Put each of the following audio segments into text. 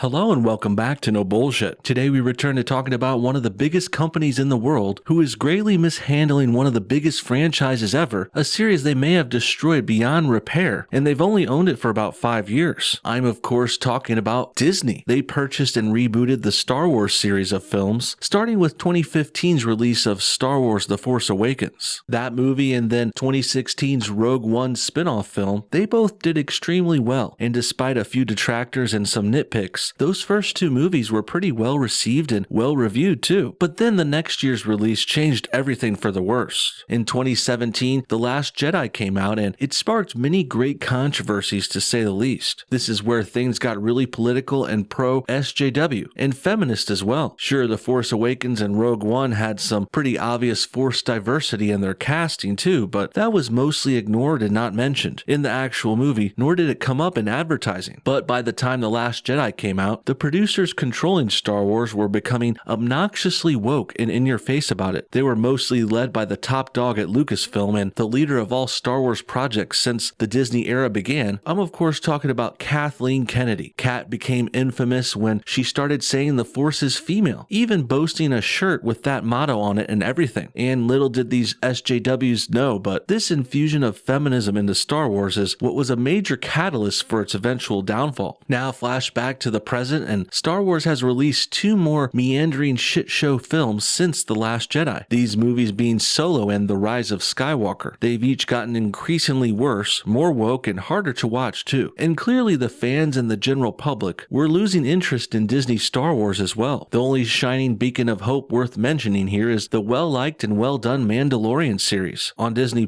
Hello and welcome back to No Bullshit. Today we return to talking about one of the biggest companies in the world who is greatly mishandling one of the biggest franchises ever, a series they may have destroyed beyond repair, and they've only owned it for about 5 years. I'm of course talking about Disney. They purchased and rebooted the Star Wars series of films, starting with 2015's release of Star Wars The Force Awakens. That movie and then 2016's Rogue One spin-off film, they both did extremely well, and despite a few detractors and some nitpicks, those first two movies were pretty well received and well reviewed too. But then the next year's release changed everything for the worse. In 2017, The Last Jedi came out and it sparked many great controversies to say the least. This is where things got really political and pro-SJW, and feminist as well. Sure, The Force Awakens and Rogue One had some pretty obvious forced diversity in their casting too, but that was mostly ignored and not mentioned in the actual movie, nor did it come up in advertising. But by the time The Last Jedi came out, the producers controlling Star Wars were becoming obnoxiously woke and in your face about it. They were mostly led by the top dog at Lucasfilm and the leader of all Star Wars projects since the Disney era began. I'm of course talking about Kathleen Kennedy. Kat became infamous when she started saying the Force is female, even boasting a shirt with that motto on it and everything. And little did these SJWs know, but this infusion of feminism into Star Wars is what was a major catalyst for its eventual downfall. Now flash back to the present, and Star Wars has released 2 more meandering shit show films since The Last Jedi, these movies being Solo and The Rise of Skywalker. They've each gotten increasingly worse, more woke, and harder to watch too. And clearly the fans and the general public were losing interest in Disney Star Wars as well. The only shining beacon of hope worth mentioning here is the well-liked and well-done Mandalorian series on Disney+,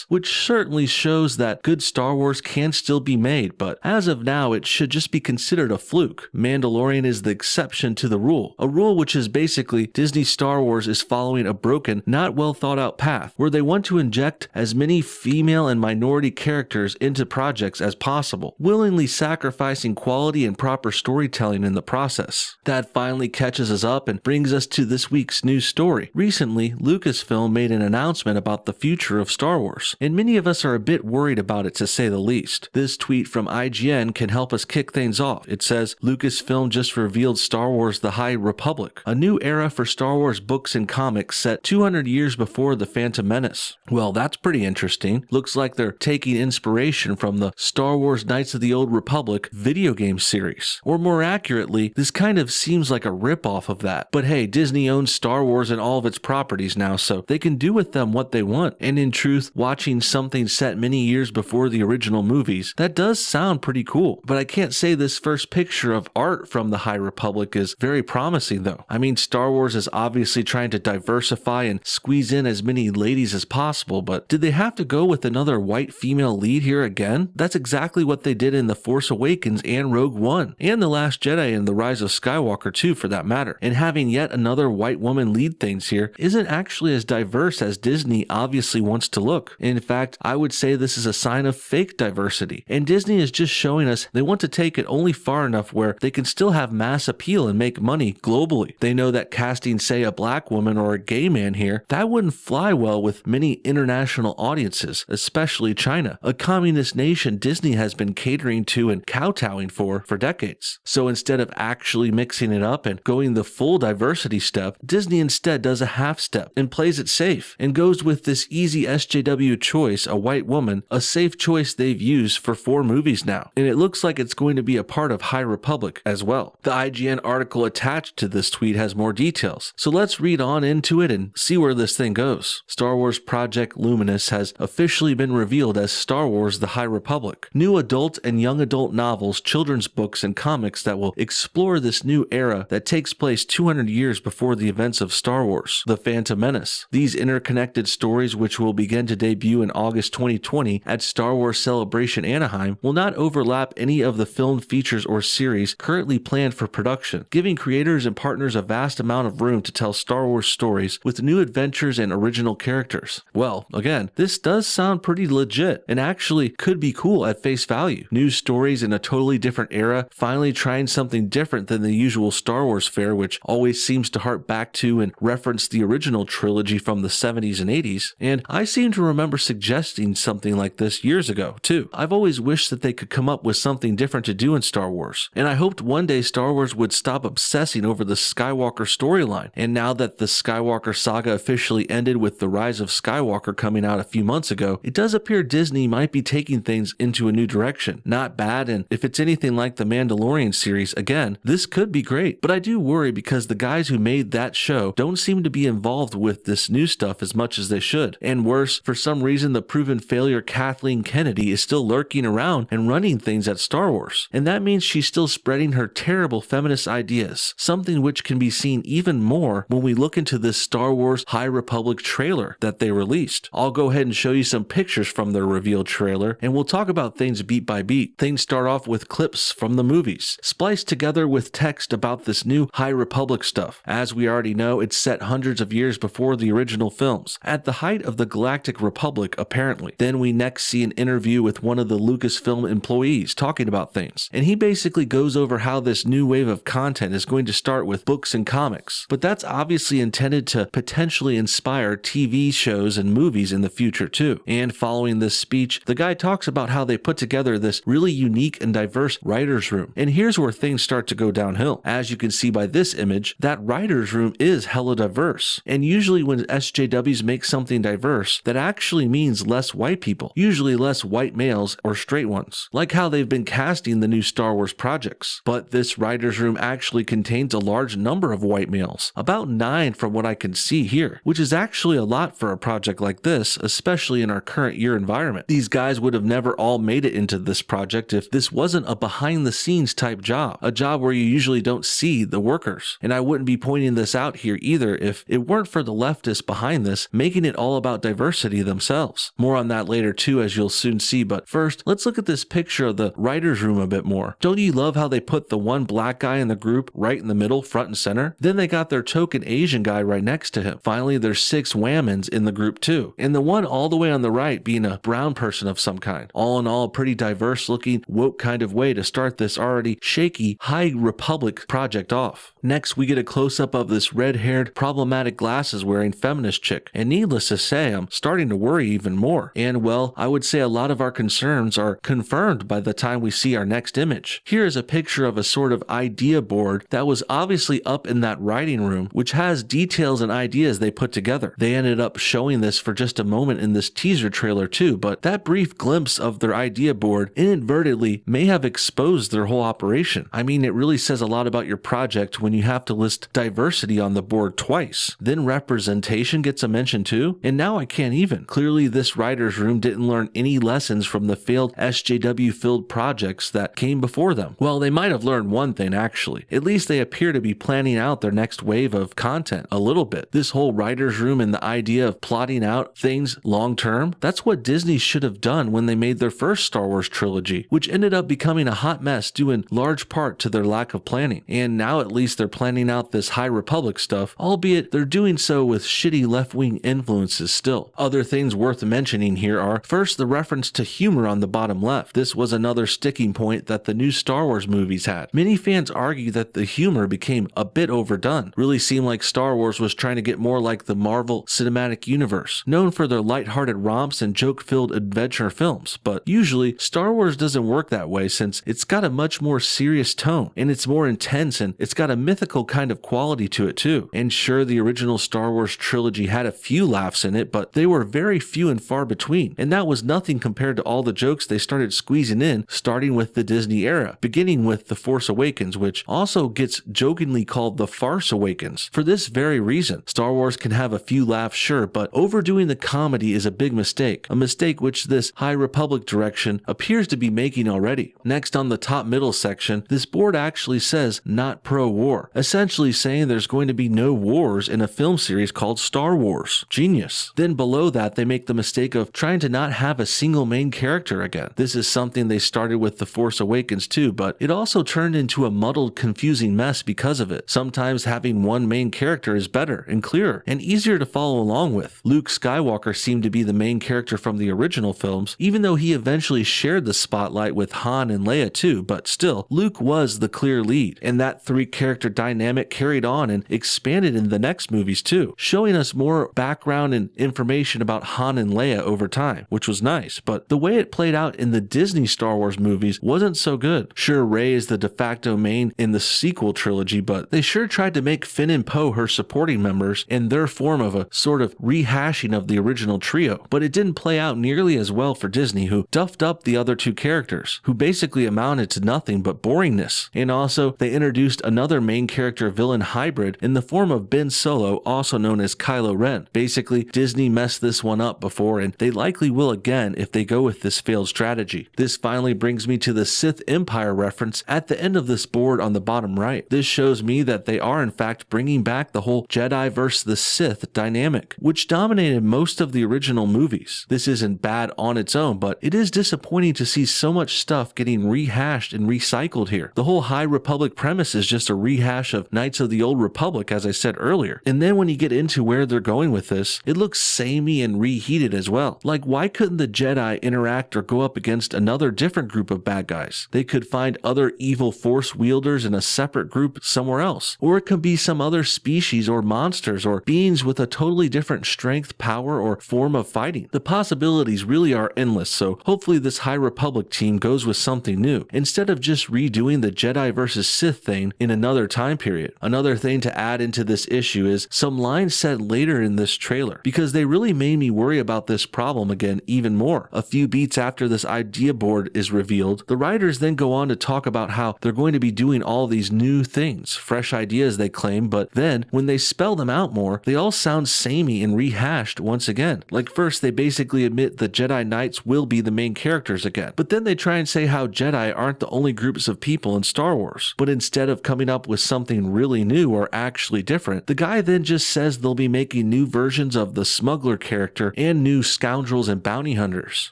which certainly shows that good Star Wars can still be made, but as of now it should just be considered a fluke. Mandalorian is the exception to the rule, a rule which is basically Disney Star Wars is following a broken, not well thought out path, where they want to inject as many female and minority characters into projects as possible, willingly sacrificing quality and proper storytelling in the process. That finally catches us up and brings us to this week's news story. Recently, Lucasfilm made an announcement about the future of Star Wars, and many of us are a bit worried about it to say the least. This tweet from IGN can help us kick things off. It says, Lucasfilm just revealed Star Wars The High Republic, a new era for Star Wars books and comics set 200 years before The Phantom Menace. Well, that's pretty interesting. Looks like they're taking inspiration from the Star Wars Knights of the Old Republic video game series. Or more accurately, this kind of seems like a ripoff of that. But hey, Disney owns Star Wars and all of its properties now, so they can do with them what they want. And in truth, watching something set many years before the original movies, that does sound pretty cool. But I can't say this first picture of art from the High Republic is very promising though. I mean, Star Wars is obviously trying to diversify and squeeze in as many ladies as possible, but did they have to go with another white female lead here again? That's exactly what they did in The Force Awakens and Rogue One, and The Last Jedi and The Rise of Skywalker too for that matter. And having yet another white woman lead things here isn't actually as diverse as Disney obviously wants to look. In fact, I would say this is a sign of fake diversity, and Disney is just showing us they want to take it only far enough where they can still have mass appeal and make money globally. They know that casting, say, a black woman or a gay man here, that wouldn't fly well with many international audiences, especially China, a communist nation Disney has been catering to and kowtowing for decades. So instead of actually mixing it up and going the full diversity step, Disney instead does a half step and plays it safe and goes with this easy SJW choice, a white woman, a safe choice they've used for 4 movies now. And it looks like it's going to be a part of High Republic as well. The IGN article attached to this tweet has more details, so let's read on into it and see where this thing goes. Star Wars Project Luminous has officially been revealed as Star Wars The High Republic. New adult and young adult novels, children's books, and comics that will explore this new era that takes place 200 years before the events of Star Wars, The Phantom Menace. These interconnected stories, which will begin to debut in August 2020 at Star Wars Celebration Anaheim, will not overlap any of the filmed features or series currently planned for production, giving creators and partners a vast amount of room to tell Star Wars stories with new adventures and original characters. Well, again, this does sound pretty legit and actually could be cool at face value. New stories in a totally different era, finally trying something different than the usual Star Wars fare, which always seems to hark back to and reference the original trilogy from the 70s and 80s, and I seem to remember suggesting something like this years ago too. I've always wished that they could come up with something different to do in Star Wars, and I hope hoped one day Star Wars would stop obsessing over the Skywalker storyline, and now that the Skywalker saga officially ended with The Rise of Skywalker coming out a few months ago, it does appear Disney might be taking things into a new direction. Not bad, and if it's anything like the Mandalorian series, again, this could be great. But I do worry because the guys who made that show don't seem to be involved with this new stuff as much as they should. And worse, for some reason the proven failure Kathleen Kennedy is still lurking around and running things at Star Wars. And that means she's still spreading her terrible feminist ideas, something which can be seen even more when we look into this Star Wars High Republic trailer that they released. I'll go ahead and show you some pictures from their reveal trailer, and we'll talk about things beat by beat. Things start off with clips from the movies, spliced together with text about this new High Republic stuff. As we already know, it's set hundreds of years before the original films, at the height of the Galactic Republic apparently. Then we next see an interview with one of the Lucasfilm employees talking about things, and he basically goes over how this new wave of content is going to start with books and comics, but that's obviously intended to potentially inspire TV shows and movies in the future too. And following this speech, the guy talks about how they put together this really unique and diverse writer's room, and here's where things start to go downhill. As you can see by this image, that writer's room is hella diverse, and usually when SJWs make something diverse, that actually means less white people, usually less white males or straight ones, like how they've been casting the new Star Wars projects. But this writer's room actually contains a large number of white males, about 9 from what I can see here, which is actually a lot for a project like this, especially in our current year environment. These guys would have never all made it into this project if this wasn't a behind the scenes type job, a job where you usually don't see the workers. And I wouldn't be pointing this out here either if it weren't for the leftists behind this making it all about diversity themselves. More on that later too, as you'll soon see, but first, let's look at this picture of the writer's room a bit more. Don't you love how they put the one black guy in the group right in the middle, front and center? Then they got their token Asian guy right next to him. Finally, there's 6 Whammons in the group too, and the one all the way on the right being a brown person of some kind. All in all, a pretty diverse looking, woke kind of way to start this already shaky High Republic project off. Next, we get a close-up of this red-haired, problematic glasses-wearing feminist chick, and needless to say, I'm starting to worry even more. And well, I would say a lot of our concerns are confirmed by the time we see our next image. Here is a picture of a sort of idea board that was obviously up in that writing room, which has details and ideas they put together. They ended up showing this for just a moment in this teaser trailer too, but that brief glimpse of their idea board inadvertently may have exposed their whole operation. I mean, it really says a lot about your project when you have to list diversity on the board twice. Then representation gets a mention too, and now I can't even. Clearly this writer's room didn't learn any lessons from the failed SJW-filled projects that came before them. Well, they might have learned one thing actually. At least they appear to be planning out their next wave of content a little bit. This whole writer's room and the idea of plotting out things long term, that's what Disney should have done when they made their first Star Wars trilogy, which ended up becoming a hot mess due in large part to their lack of planning. And now at least they're planning out this High Republic stuff, albeit they're doing so with shitty left-wing influences still. Other things worth mentioning here are, first, the reference to humor on the bottom left. This was another sticking point that the new Star Wars movies had. Many fans argue that the humor became a bit overdone. Really seemed like Star Wars was trying to get more like the Marvel Cinematic Universe, known for their lighthearted romps and joke-filled adventure films. But usually, Star Wars doesn't work that way since it's got a much more serious tone, and it's more intense, and it's got a mythical kind of quality to it too. And sure, the original Star Wars trilogy had a few laughs in it, but they were very few and far between, and that was nothing compared to all the jokes they started squeezing in, starting with the Disney era, beginning with The Force Awakens, which also gets jokingly called The Farce Awakens. For this very reason, Star Wars can have a few laughs, sure, but overdoing the comedy is a big mistake, a mistake which this High Republic direction appears to be making already. Next, on the top middle section, this board actually says not pro-war, essentially saying there's going to be no wars in a film series called Star Wars. Genius. Then below that, they make the mistake of trying to not have a single main character again. This is something they started with The Force Awakens too, but it also turned into a muddled, confusing mess because of it. Sometimes having one main character is better and clearer and easier to follow along with. Luke Skywalker seemed to be the main character from the original films, even though he eventually shared the spotlight with Han and Leia too, but still, Luke was the clear lead, and that 3-character dynamic carried on and expanded in the next movies too, showing us more background and information about Han and Leia over time, which was nice, but the way it played out in the Disney Star Wars movies wasn't so good. Sure, Rey Rey is the de facto main in the sequel trilogy, but they sure tried to make Finn and Poe her supporting members in their form of a sort of rehashing of the original trio. But it didn't play out nearly as well for Disney, who duffed up the other two characters, who basically amounted to nothing but boringness. And also, they introduced another main character villain hybrid in the form of Ben Solo, also known as Kylo Ren. Basically, Disney messed this one up before, and they likely will again if they go with this failed strategy. This finally brings me to the Sith Empire reference at the end of this board on the bottom right. This shows me that they are in fact bringing back the whole Jedi versus the Sith dynamic, which dominated most of the original movies. This isn't bad on its own, but it is disappointing to see so much stuff getting rehashed and recycled here. The whole High Republic premise is just a rehash of Knights of the Old Republic, as I said earlier. And then when you get into where they're going with this, it looks samey and reheated as well. Like, why couldn't the Jedi interact or go up against another different group of bad guys? They could find other evil force wielders in a separate group somewhere else. Or it could be some other species or monsters or beings with a totally different strength, power, or form of fighting. The possibilities really are endless, so hopefully this High Republic team goes with something new, instead of just redoing the Jedi versus Sith thing in another time period. Another thing to add into this issue is some lines said later in this trailer, because they really made me worry about this problem again even more. A few beats after this idea board is revealed, the writers then go on to talk about how they're going to be doing all these new things, fresh ideas they claim, but then when they spell them out more, they all sound samey and rehashed once again. Like, first they basically admit the Jedi Knights will be the main characters again, but then they try and say how Jedi aren't the only groups of people in Star Wars. But instead of coming up with something really new or actually different, the guy then just says they'll be making new versions of the smuggler character and new scoundrels and bounty hunters.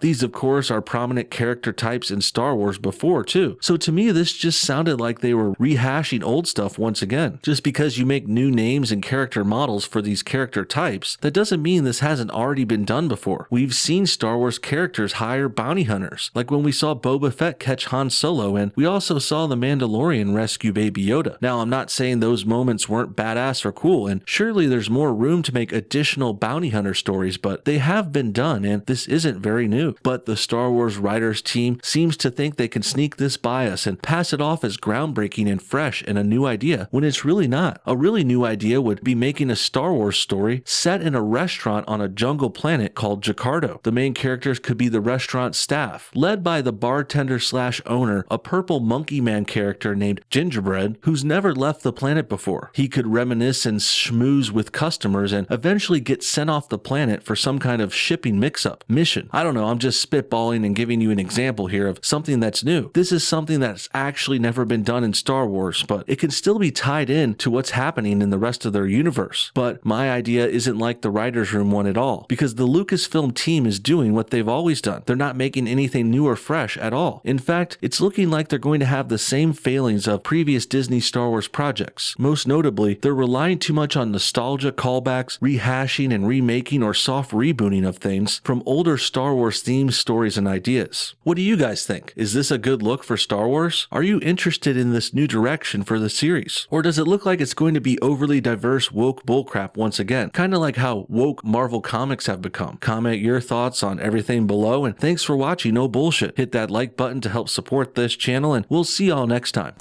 These of course are prominent character types in Star Wars before too, so to me this just sounded like they were rehashing old stuff once again. Just because you make new names and character models for these character types, that doesn't mean this hasn't already been done before. We've seen Star Wars characters hire bounty hunters, like when we saw Boba Fett catch Han Solo, and we also saw the Mandalorian rescue Baby Yoda. Now, I'm not saying those moments weren't badass or cool, and surely there's more room to make additional bounty hunter stories, but they have been done, and this isn't very new. But the Star Wars writers team seems to think they can sneak this by us and pass it off as groundbreaking and fresh and a new idea, when it's really not. A really new idea would be making a Star Wars story set in a restaurant on a jungle planet called Jakarta. The main characters could be the restaurant staff, led by the bartender slash owner, a purple monkey man character named Gingerbread, who's never left the planet before. He could reminisce and schmooze with customers and eventually get sent off the planet for some kind of shipping mix-up mission. I don't know, I'm just spitballing and giving you an example here of something that's new. This is something that's actually never been done in Star Wars, but it can still be tied in to what's happening in the rest of their universe. But my idea isn't like the writer's room one at all, because the Lucasfilm team is doing what they've always done. They're not making anything new or fresh at all. In fact, it's looking like they're going to have the same failings of previous Disney Star Wars projects. Most notably, they're relying too much on nostalgia, callbacks, rehashing and remaking or soft rebooting of things from older Star Wars themes, stories, and ideas. What do you guys think? Is this a good look for Star Wars? Are you interested in this new direction for the series? Or does it look like it's going to be overly diverse woke bullcrap once again? Kind of like how woke Marvel Comics have become. Comment your thoughts on everything below, and thanks for watching No Bullshit. Hit that like button to help support this channel, and we'll see y'all next time.